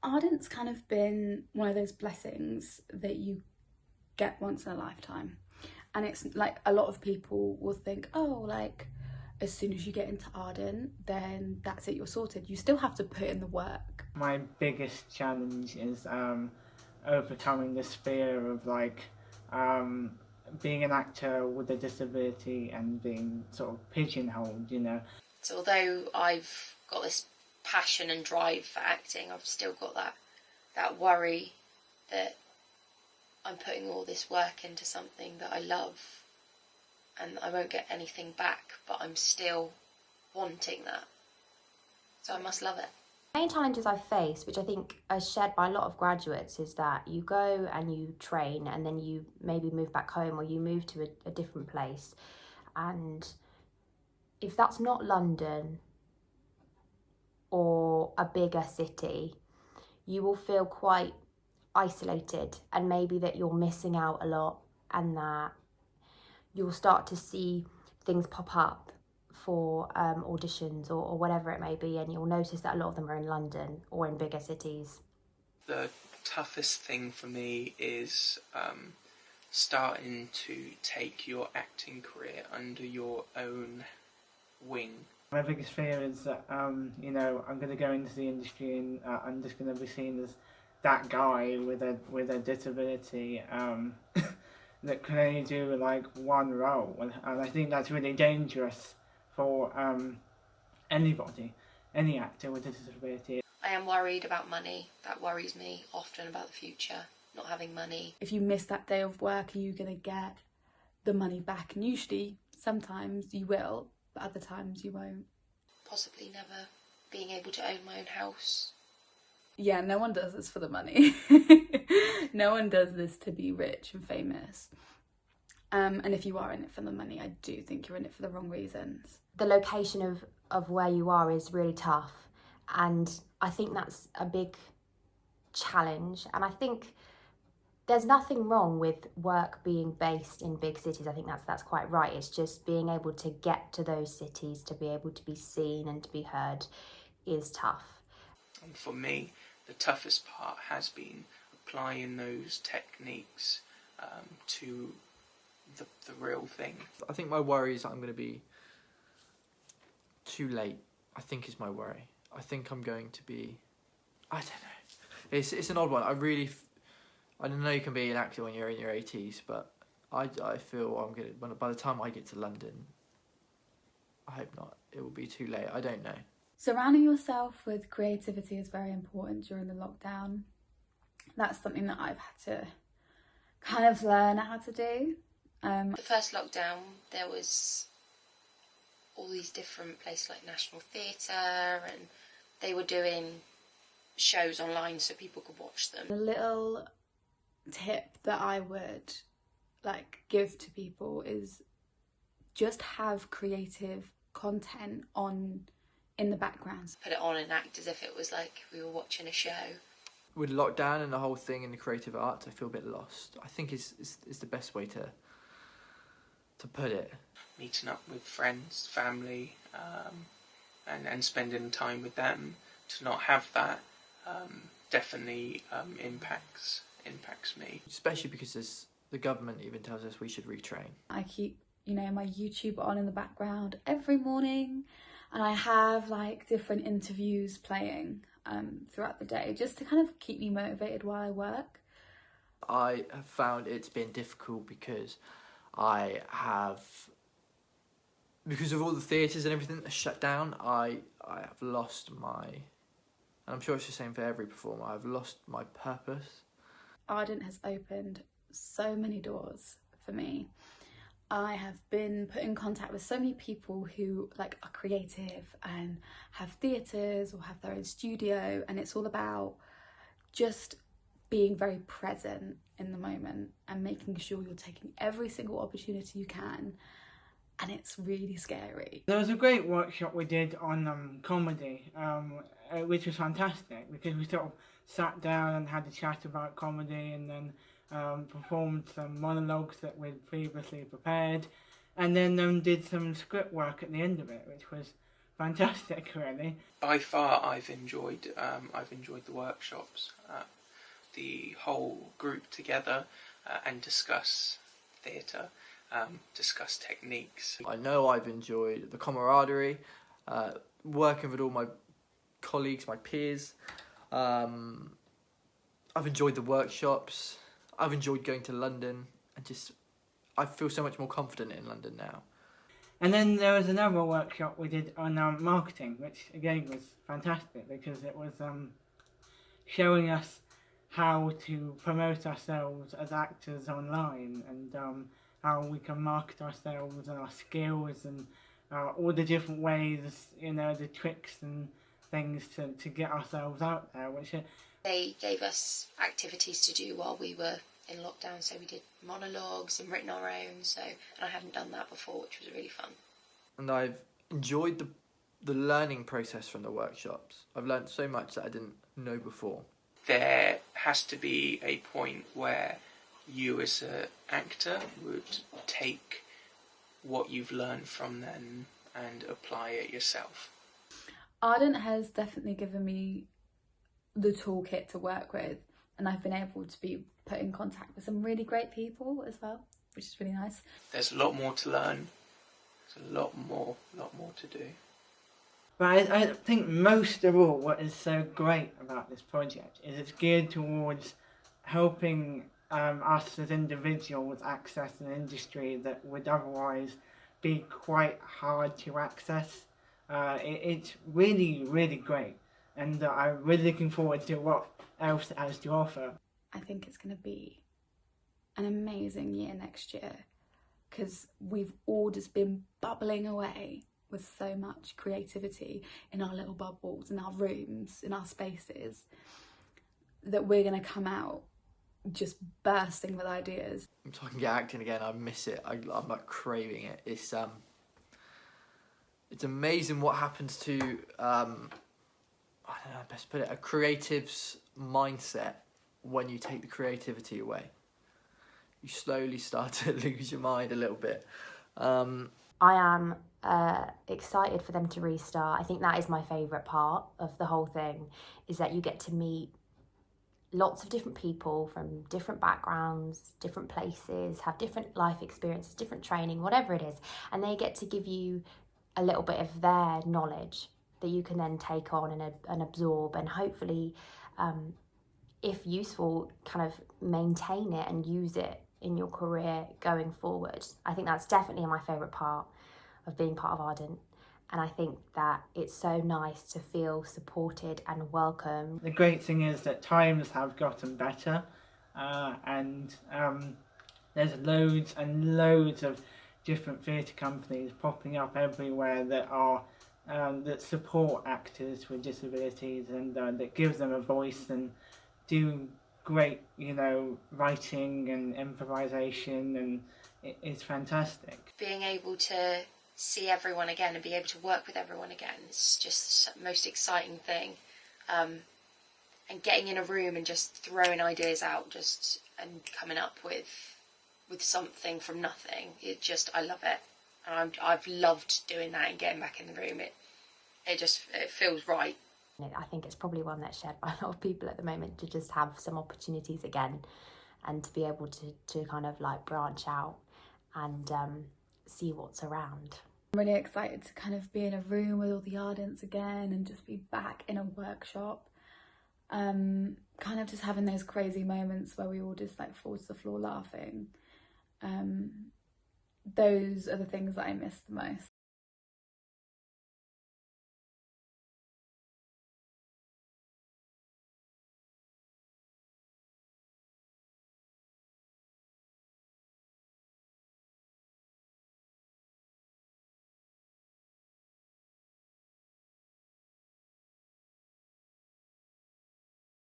Ardent's kind of been one of those blessings that you get once in a lifetime. And it's like a lot of people will think, oh, like as soon as you get into Ardent, then that's it, you're sorted. You still have to put in the work. My biggest challenge is overcoming this fear of being an actor with a disability and being sort of pigeonholed, you know. So although I've got this passion and drive for acting, I've still got that worry that I'm putting all this work into something that I love and I won't get anything back, but I'm still wanting that. So I must love it. The main challenges I face, which I think are shared by a lot of graduates, is that you go and you train and then you maybe move back home or you move to a different place. And if that's not London or a bigger city, you will feel quite isolated, and maybe that you're missing out a lot, and that you'll start to see things pop up for auditions or whatever it may be, and you'll notice that a lot of them are in London or in bigger cities. The toughest thing for me is starting to take your acting career under your own wing. My biggest fear is that, I'm going to go into the industry and I'm just going to be seen as that guy with a disability that can only do like one role, and I think that's really dangerous for anybody, any actor with a disability. I am worried about money. That worries me often about the future, not having money. If you miss that day of work, are you going to get the money back? And usually, sometimes you will, but other times you won't. Possibly never being able to own my own house. Yeah, no one does this for the money. No one does this to be rich and famous. And if you are in it for the money, I do think you're in it for the wrong reasons. The location of where you are is really tough, and I think that's a big challenge. And I think there's nothing wrong with work being based in big cities. I think that's quite right. It's just being able to get to those cities, to be able to be seen and to be heard, is tough. And for me, the toughest part has been applying those techniques to the real thing. I think my worry is that I'm going to be too late, I think is my worry. I think I'm going to be, I don't know. It's an odd one. I don't know, you can be an actor when you're in your 80s, but I feel I'm going to, by the time I get to London, I hope not, it will be too late. I don't know. Surrounding yourself with creativity is very important during the lockdown. That's something that I've had to kind of learn how to do. The first lockdown, there was all these different places like National Theatre, and they were doing shows online so people could watch them. The little tip that I would give to people is just have creative content on in the background. Put it on and act as if it was like we were watching a show. With lockdown and the whole thing in the creative arts, I feel a bit lost. I think is the best way to put it. Meeting up with friends, family, and spending time with them. To not have that definitely impacts me. Especially because the government even tells us we should retrain. I keep, my YouTube on in the background every morning, and I have different interviews playing throughout the day just to kind of keep me motivated while I work. I have found it's been difficult because because of all the theatres and everything that shut down, I have lost and I'm sure it's the same for every performer, I've lost my purpose. Ardent has opened so many doors for me. I have been put in contact with so many people who are creative and have theatres or have their own studio, and it's all about just being very present in the moment and making sure you're taking every single opportunity you can, and it's really scary. There was a great workshop we did on comedy, which was fantastic because we sort of sat down and had a chat about comedy, and then performed some monologues that we'd previously prepared, and then did some script work at the end of it, which was fantastic, really. By far, I've enjoyed the workshops. The whole group together and discuss theatre, discuss techniques. I know I've enjoyed the camaraderie, working with all my colleagues, my peers. I've enjoyed the workshops. I've enjoyed going to London, and I feel so much more confident in London now. And then there was another workshop we did on marketing, which again was fantastic because it was showing us how to promote ourselves as actors online, and how we can market ourselves and our skills, and all the different ways, the tricks and things to get ourselves out there. They gave us activities to do while we were in lockdown, so we did monologues and written our own, and I hadn't done that before, which was really fun. And I've enjoyed the learning process from the workshops. I've learned so much that I didn't know before. There has to be a point where you as an actor would take what you've learned from them and apply it yourself. Ardent has definitely given me the toolkit to work with, and I've been able to be put in contact with some really great people as well, which is really nice. There's a lot more to learn. There's a lot more to do. But I think most of all, what is so great about this project is it's geared towards helping us as individuals access an industry that would otherwise be quite hard to access. It's really, really great, and I'm really looking forward to what else it has to offer. I think it's going to be an amazing year next year, because we've all just been bubbling away with so much creativity in our little bubbles, in our rooms, in our spaces, that we're going to come out just bursting with ideas. So I can get acting again. I miss it. I'm like craving it. It's amazing what happens to I don't know how best to put it, a creative's mindset when you take the creativity away. You slowly start to lose your mind a little bit. I am excited for them to restart. I think that is my favourite part of the whole thing, is that you get to meet lots of different people from different backgrounds, different places, have different life experiences, different training, whatever it is, and they get to give you a little bit of their knowledge that you can then take on and absorb, and hopefully, if useful, kind of maintain it and use it in your career going forward. I think that's definitely my favourite part of being part of Ardent, and I think that it's so nice to feel supported and welcome. The great thing is that times have gotten better, and there's loads and loads of different theatre companies popping up everywhere that are that support actors with disabilities, and that give them a voice and do great, writing and improvisation, and it's fantastic. Being able to see everyone again and be able to work with everyone again is just the most exciting thing. And getting in a room and just throwing ideas out, and coming up with something from nothing. I love it, and I've loved doing that and getting back in the room. It feels right. I think it's probably one that's shared by a lot of people at the moment, to just have some opportunities again and to be able to kind of like branch out and see what's around. I'm really excited to kind of be in a room with all the Ardents again and just be back in a workshop. Kind of just having those crazy moments where we all just like fall to the floor laughing. Those are the things that I miss the most.